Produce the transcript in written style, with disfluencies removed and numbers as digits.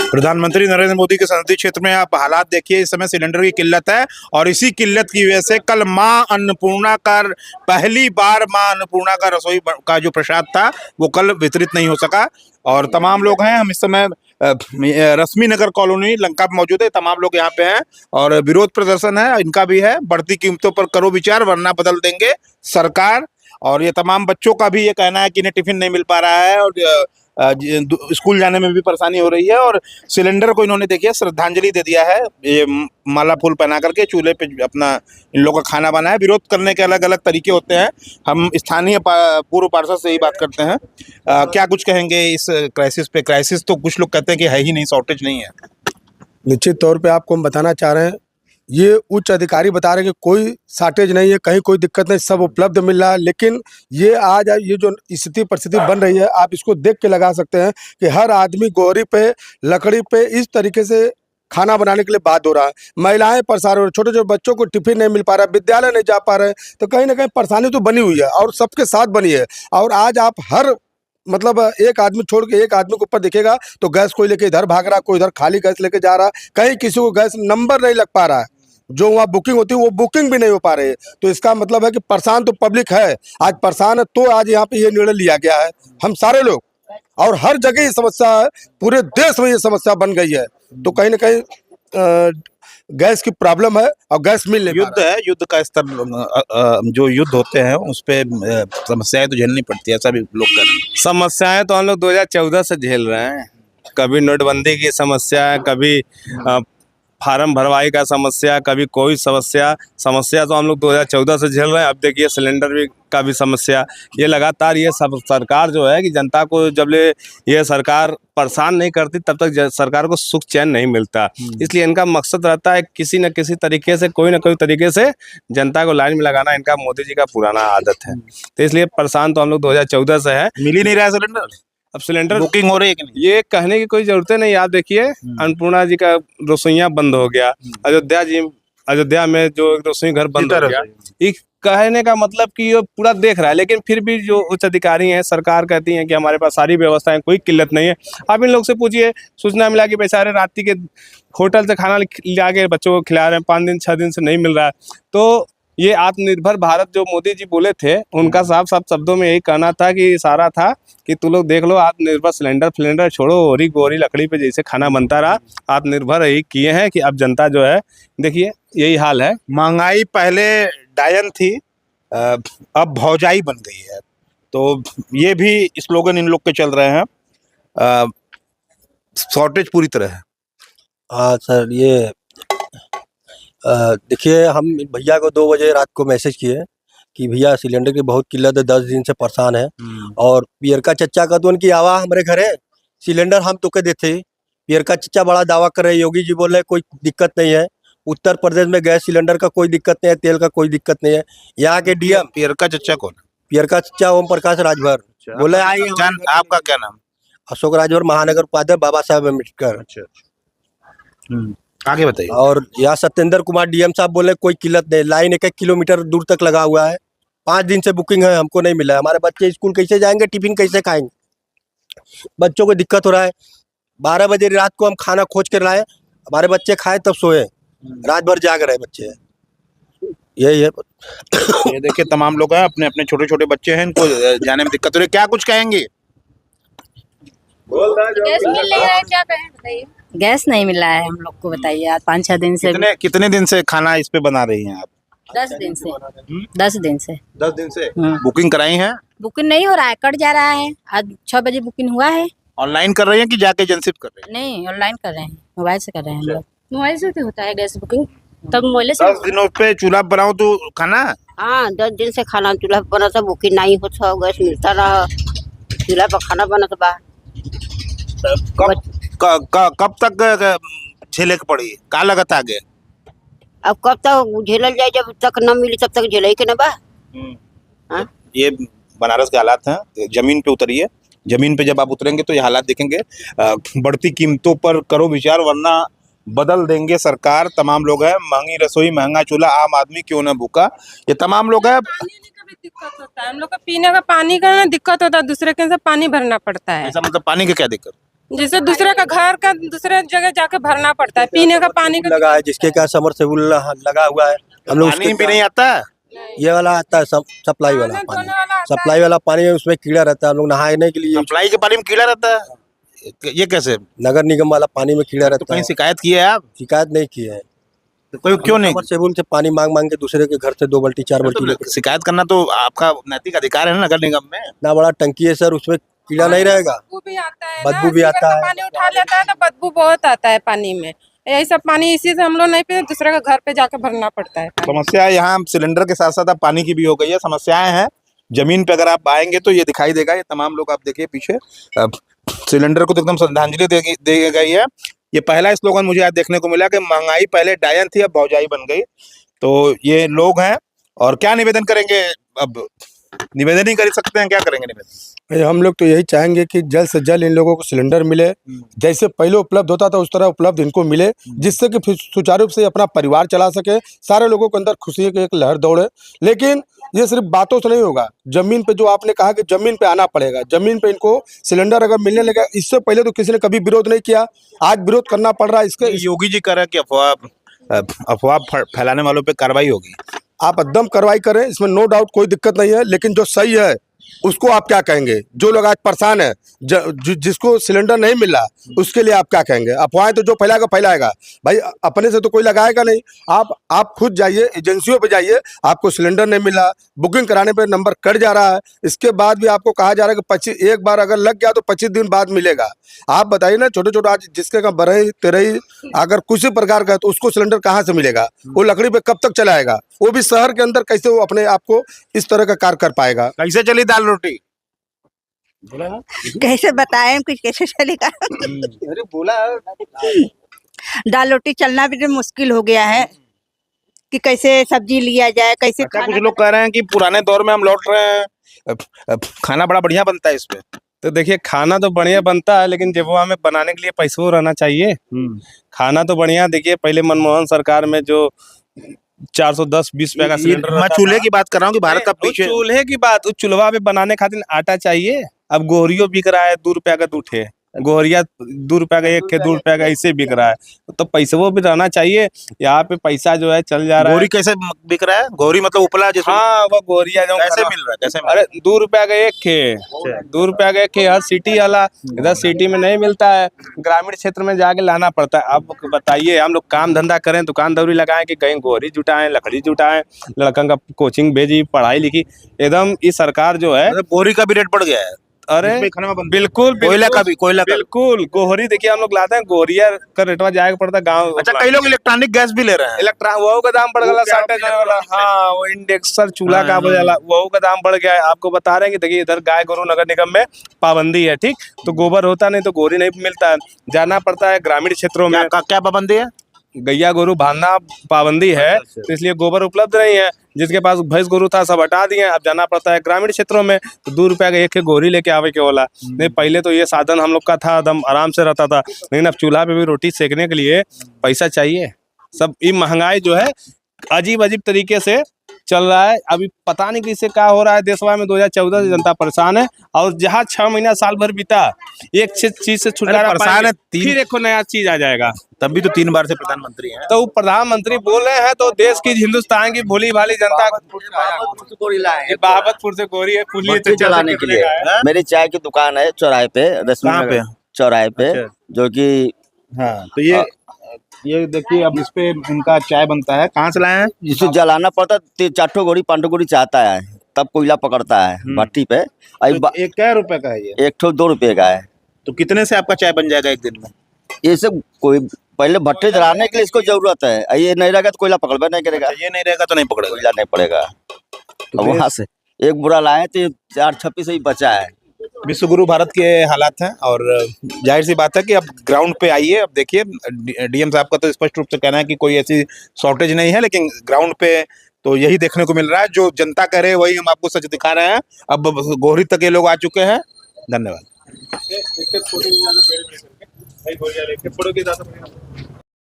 प्रधानमंत्री नरेंद्र मोदी के संसदीय क्षेत्र में आप हालात देखिए। इस समय सिलेंडर की किल्लत है और इसी किल्लत की वजह से कल मां अन्नपूर्णा का पहली बार मां अन्नपूर्णा का रसोई का जो प्रसाद था वो कल वितरित नहीं हो सका। और तमाम लोग हैं, हम इस समय रश्मि नगर कॉलोनी लंका में मौजूद है। तमाम लोग यहाँ पे हैं और विरोध प्रदर्शन है इनका भी है। बढ़ती कीमतों पर करो विचार वरना बदल देंगे सरकार। और ये तमाम बच्चों का भी ये कहना है कि इन्हें टिफिन नहीं मिल पा रहा है और स्कूल जाने में भी परेशानी हो रही है। और सिलेंडर को इन्होंने देखिए श्रद्धांजलि दे दिया है, ये माला फूल पहना करके चूल्हे पे अपना इन लोगों का खाना बनाया। विरोध करने के अलग अलग तरीके होते हैं। हम स्थानीय पूर्व पार्षद से ही बात करते हैं। क्या कुछ कहेंगे इस क्राइसिस पे? क्राइसिस तो कुछ लोग कहते हैं कि है ही नहीं, शॉर्टेज नहीं है। निश्चित तौर पे आपको हम बताना चाह रहे हैं, ये उच्च अधिकारी बता रहे हैं कि कोई शॉर्टेज नहीं है, कहीं कोई दिक्कत नहीं, सब उपलब्ध मिल रहा है। लेकिन ये आज ये जो स्थिति परिस्थिति बन रही है, आप इसको देख के लगा सकते हैं कि हर आदमी गोहरी पे लकड़ी पे इस तरीके से खाना बनाने के लिए बाध्य हो रहा है। महिलाएं परेशान हो रही, छोटे छोटे बच्चों को टिफिन नहीं मिल पा रहा है, विद्यालय नहीं जा पा रहे हैं, तो कहीं ना कहीं परेशानी तो बनी हुई है और सबके साथ बनी है। और आज आप हर मतलब एक आदमी छोड़ के एक आदमी के ऊपर दिखेगा तो गैस कोई लेके इधर भाग रहा है, कोई इधर खाली गैस लेके जा रहा है, कहीं किसी को गैस नंबर नहीं लग पा रहा है, जो वहाँ बुकिंग होती है वो बुकिंग भी नहीं हो पा रही है। तो इसका मतलब है कि परेशान तो पब्लिक है, आज परेशान है, तो आज यहाँ पे ये निर्णय लिया गया है। हम सारे लोग और हर जगह ये समस्या है, पूरे देश में ये समस्या बन गई है। तो कहीं ना कहीं गैस की प्रॉब्लम है और गैस मिल नहीं पा युद्ध है, युद्ध का स्तर जो युद्ध होते हैं उस पे समस्याएं तो झेलनी पड़ती है, ऐसा भी लोग कर रहे हैं। समस्याएं तो हम लोग 2014 से झेल रहे हैं। कभी नोटबंदी की समस्या है, कभी फार्म भरवाई का समस्या, कभी कोई समस्या तो हम लोग 2014 से झेल रहे हैं। अब देखिए सिलेंडर भी का भी समस्या, ये लगातार ये सब सरकार जो है कि जनता को जब ले ये सरकार परेशान नहीं करती तब तक सरकार को सुख चैन नहीं मिलता। इसलिए इनका मकसद रहता है किसी न किसी तरीके से, कोई ना कोई तरीके से जनता को लाइन में लगाना। इनका मोदी जी का पुराना आदत है, तो इसलिए परेशान तो हम लोग 2014 से है। मिल ही नहीं रहा है सिलेंडर। अब सिलेंडर बुकिंग हो रही है कि नहीं? ये कहने की कोई जरूरत नहीं। आप देखिए अन्नपूर्णा जी का रसोइया बंद हो गया, अयोध्या में जो रसोई घर बंद हो गया। ये कहने का मतलब कि ये पूरा देख रहा है, लेकिन फिर भी जो उच्च अधिकारी हैं, सरकार कहती है कि हमारे पास सारी व्यवस्थाएं, कोई किल्लत नहीं है। आप इन लोग से पूछिए, सूचना मिला कि बेचारे रात्रि के होटल से खाना ला के बच्चों को खिला रहे हैं, 5 दिन 6 दिन से नहीं मिल रहा है। तो ये आत्मनिर्भर भारत जो मोदी जी बोले थे, उनका साफ साफ शब्दों में यही कहना था कि इशारा था कि तू लोग देख लो, आत्मनिर्भर सिलेंडर छोड़ो, ओरी गोरी लकड़ी पे जैसे खाना बनता रहा, आत्मनिर्भर यही किए हैं कि अब जनता जो है देखिए यही हाल है। महंगाई पहले डायन थी, अब भौजाई बन गई है। तो ये भी स्लोगन इन लोग के चल रहे हैं। शॉर्टेज पूरी तरह है। हाँ सर, ये देखिए हम भैया को 2 बजे रात को मैसेज किए कि भैया सिलेंडर की बहुत किल्लत है, 10 दिन से परेशान है। और पियर का चच्चा का तो उनकी आवाज़ हमारे घर है, सिलेंडर हम तो के देते। पियर का चच्चा बड़ा दावा कर रहे, योगी जी बोल रहे कोई दिक्कत नहीं है, उत्तर प्रदेश में गैस सिलेंडर का कोई दिक्कत नहीं है, तेल का कोई दिक्कत नहीं है। यहाँ के डीएम पियर का चच्चा कौन? पियर का चच्चा ओम प्रकाश राजभर बोले आइए। आपका क्या नाम? अशोक राजभर, महानगर उपाध्यक्ष, बाबा साहेब अम्बेडकर। अच्छा, आगे बताइए। और यहाँ सत्येंद्र कुमार डीएम साहब बोले कोई किल्लत नहीं, लाइन 1-1 किलोमीटर दूर तक लगा हुआ है, 5 दिन से बुकिंग है, हमको नहीं मिला है। हमारे बच्चे स्कूल कैसे जाएंगे, टिफिन कैसे खाएंगे, बच्चों को दिक्कत हो रहा है। 12 बजे रात को हम खाना खोज कर लाए, हमारे बच्चे खाए तब सोए, रात भर जाग रहे बच्चे। यही है। ये देखिए तमाम लोग हैं, अपने अपने छोटे छोटे बच्चे हैं, इनको जाने में दिक्कत हो रही है। क्या कुछ कहेंगे? गैस मिल नहीं रहा है, क्या कहें बताइए? गैस नहीं मिल रहा है हम लोग को, बताइए। आज 5-6 दिन से। कितने दिन से खाना इस पे बना रही हैं आप? 10 दिन से। 10 दिन से। 10 दिन से बुकिंग कराई हैं? बुकिंग नहीं हो रहा है, कट जा रहा है। आज 6 बजे बुकिंग हुआ है। ऑनलाइन कर रही हैं कि जाके एजेंसी कर रही हैं? नहीं, ऑनलाइन कर रहे हैं, मोबाइल से कर रहे हैं हम लोग। मोबाइल से तो होता है गैस बुकिंग, तब मोबाइल से। 10 दिनों पे चूल्हा बनाओ तो खाना। हाँ, 10 दिन से खाना चूल्हा बना था, बुकिंग नहीं होता, गैस मिलता रहा, चूल्हा पर खाना बनता बा। कब तक झेले के पड़ी? का लगत आगे? अब कब तक झेलल जाए, जब तक न मिली तब तक झेले के न बा। हाँ? ये बनारस के हालात हैं। जमीन पे उतरिए, जमीन पे जब आप उतरेंगे तो ये हालात देखेंगे। बढ़ती कीमतों पर करो विचार वरना बदल देंगे सरकार। तमाम लोग हैं, महंगी रसोई, महंगा चूल्हा, आम आदमी क्यों ना भूखा। ये तमाम लोग हैं। दिक्कत होता है हम लोग को, पीने का पानी का दिक्कत होता है, दूसरे के से पानी भरना पड़ता है। ऐसा मतलब पानी का क्या दिक्कत? जिससे दूसरे का घर का दूसरे जगह जाके भरना पड़ता है, पीने का पानी का लगा है, जिसके क्या समरसेबुल लगा हुआ है, हम लोग पानी भी उसके नहीं आता। ये वाला आता है सप्लाई वाला खाने पानी, धोने वाला आता है। सप्लाई वाला पानी है, उसमें कीड़ा रहता है, हम लोग नहाने के लिए सप्लाई के पानी में कीड़ा रहता है, ये कैसे? नगर निगम वाला पानी में कीड़ा तो रहता कहीं है। शिकायत की है आप? शिकायत नहीं की है, तो कोई क्यों नहीं? समरसेबुल से पानी मांग मांग के दूसरे के घर से 2 बाल्टी 4 बाल्टी लेकर, तो शिकायत करना तो आपका नैतिक अधिकार है ना नगर निगम में। इतना बड़ा टंकी है सर, उसमें कीड़ा नहीं रहेगा। बदबू भी आता है बदबू ना, भी सीवर आता का है। पानी उठा लेता है तो बदबू बहुत आता है पानी में। यही सब पानी इसी से हम लोग नहीं पीते, दूसरे का घर पे जाके भरना पड़ता है पानी। समस्या यहाँ सिलेंडर के साथ साथ अब पानी की भी हो गई है, समस्याएं हैं। जमीन पे अगर आप आएंगे तो ये दिखाई देगा, ये तमाम लोग आप देखिए पीछे, अब सिलेंडर को तो एकदम श्रद्धांजलि दी गई है। ये पहला स्लोगन मुझे आज देखने को मिला कि महंगाई पहले डायन थी अब भौजाई बन गई। तो ये लोग हैं और क्या निवेदन करेंगे? अब निवेदन ही कर सकते हैं, क्या करेंगे निवेदन? भाई हम लोग तो यही चाहेंगे कि जल्द से जल्द इन लोगों को सिलेंडर मिले, जैसे पहले उपलब्ध होता था उस तरह उपलब्ध इनको मिले, जिससे कि फिर सुचारू रूप से अपना परिवार चला सके, सारे लोगों के अंदर खुशी की एक लहर दौड़े। लेकिन ये सिर्फ बातों से नहीं होगा, जमीन पे जो आपने कहा कि जमीन पे आना पड़ेगा, जमीन पे इनको सिलेंडर अगर मिलने लगा, इससे पहले तो किसी ने कभी विरोध नहीं किया, आज विरोध करना पड़ रहा है। इसके योगी जी कह रहे हैं कि अफवाह फैलाने वालों पे कार्रवाई होगी। आप एकदम कार्रवाई करें, इसमें नो डाउट कोई दिक्कत नहीं है, लेकिन जो सही है उसको आप क्या कहेंगे? जो लोग आज परेशान है, जिसको सिलेंडर नहीं मिल रहा, उसके लिए आप क्या कहेंगे? अफवाहें तो जो फैलाएगा फैलाएगा, भाई अपने से तो कोई लगाएगा नहीं। आप खुद जाइए, एजेंसियों पे जाइए, आपको सिलेंडर नहीं मिला, बुकिंग कराने पे नंबर कट जा रहा है, इसके बाद भी आपको कहा जा रहा है कि एक बार अगर लग गया तो 25 दिन बाद मिलेगा। आप बताइए ना, छोटे छोटे आज जिसके का बरही तेरही अगर किसी प्रकार का, तो उसको सिलेंडर कहाँ से मिलेगा? वो लकड़ी पे कब तक चलाएगा? वो भी शहर के अंदर कैसे वो अपने आप को इस तरह का कार्य कर पाएगा? कैसे चली दाल रोटी? कैसे बताएं कुछ, कैसे चलेगा? अरे बोला। दाल रोटी चलना भी तो मुश्किल हो गया है कि कैसे सब्जी लिया जाए, कैसे अच्छा, खाना कुछ लोग कह रहे हैं कि पुराने दौर में हम लौट रहे हैं, अब खाना बड़ा बढ़िया बनता है इसमें। तो देखिए खाना तो बढ़िया बनता है, लेकिन जब वो हमें बनाने के लिए पैसा रहना चाहिए। खाना तो बढ़िया, देखिए पहले मनमोहन सरकार में जो 410-20 रुपए का सिलेंडर मैं चूल्हे की बात कर रहा हूँ कि भारत का पीछे। चूल्हे की बात, उस चूल्हा पे बनाने खातिर आटा चाहिए। अब गोहरियो बिक रहा है 2 रुपया का 2 ठे, गोहरिया 2 रुपया का 1 ठे, 2 रुपया का ऐसे बिक रहा है। तो पैसा वो भी रहना चाहिए। यहाँ पे पैसा जो है चल जा रहा है। गोरी कैसे बिक रहा है? गोरी मतलब उपला जिसमें? हाँ, वो गोहरिया जो कैसे मिल रहा है? कैसे मिल रहा है? अरे 2 रुपया का 1 खे, 2 रुपया का 1 खे हर सिटी वाला, इधर सिटी में नहीं मिलता है, ग्रामीण क्षेत्र में जाके लाना पड़ता है। अब बताइए, हम लोग काम धंधा करें, दुकान दौरी लगाएं कि कहीं गोहरी जुटाएं, लकड़ी जुटाएं, लड़कन का कोचिंग भेजी, पढ़ाई लिखी, एकदम ये सरकार जो है। गोरी का भी रेट बढ़ गया है। अरे बिल्कुल, कोयला का भी, कोयला का बिल्कुल। गोहरी देखिए हम लोग लाते हैं, गोहरिया का रेटवा जाएगा पड़ता है गाँव। अच्छा, कई लोग इलेक्ट्रॉनिक गैस भी ले रहे हैं। वो का दाम बढ़ गया 60 वाला। हाँ, वो इंडेक्सर चूल्हा का बजाला, वो का दाम बढ़ गया है। आपको बता रहे हैं कि देखिए इधर गाय गोरू नगर निगम में पाबंदी है, ठीक, तो गोबर होता नहीं तो गोरी नहीं मिलता है, जाना पड़ता है ग्रामीण क्षेत्रों में। क्या पाबंदी है? गैया गोरू बांधना पाबंदी है, तो इसलिए गोबर उपलब्ध नहीं है। जिसके पास भैंस गोरू था सब हटा दिए, अब जाना पड़ता है ग्रामीण क्षेत्रों में, तो 2 रुपया का 1 गोरी लेके आवे के वाला। नहीं, पहले तो ये साधन हम लोग का था, एकदम आराम से रहता था, लेकिन अब चूल्हा पे भी रोटी सेकने के लिए पैसा चाहिए। सब ये महंगाई जो है अजीब अजीब तरीके से चल रहा है। अभी पता नहीं किससे क्या हो रहा है देशवा में। 2014 से जनता परेशान है, और जहाँ 6 महीना साल भर बीता, एक चीज से छुटकारा परेशान है, फिर एक नया चीज आ जाएगा। तब भी तो 3 बार से प्रधानमंत्री हैं। तो वो प्रधानमंत्री बोल रहे हैं, तो देश की हिंदुस्तान की भोली भाली जनता बहाबतपुर से गोरी है बत्ती जलाने के लिए। मेरी चाय की दुकान है चौराहे पे, कहाँ पे? चौराहे पे, जो कि हाँ, तो ये देखिए, अब इस पे इनका चाय बनता है। कहाँ से लाए हैं? जिसे जलाना पड़ता, 4 गोरी 5 गोरी चाहता है, तब कोयला पकड़ता है भट्टी पे। तो एक क्या रुपए का है ये? 1 ठो 2 रुपये का है। तो कितने से आपका चाय बन जाएगा एक दिन में? ये सब कोई पहले भट्टी जलाने के लिए इसको जरूरत है, ये नहीं रहेगा तो कोयला पकड़बे नहीं करेगा। ये नहीं रहेगा तो नहीं पकड़ेगा, कोयला नहीं पड़ेगा। तो वहाँ से 1 बुरा लाए थे, 4 से ही बचा है। विश्व गुरु भारत के हालात हैं, और जाहिर सी बात है कि अब ग्राउंड पे आइए। अब देखिए, डीएम साहब का तो स्पष्ट रूप से कहना है कि कोई ऐसी शॉर्टेज नहीं है, लेकिन ग्राउंड पे तो यही देखने को मिल रहा है। जो जनता कह रहे हैं वही हम आपको सच दिखा रहे हैं। अब गोहरी तक ये लोग आ चुके हैं। धन्यवाद।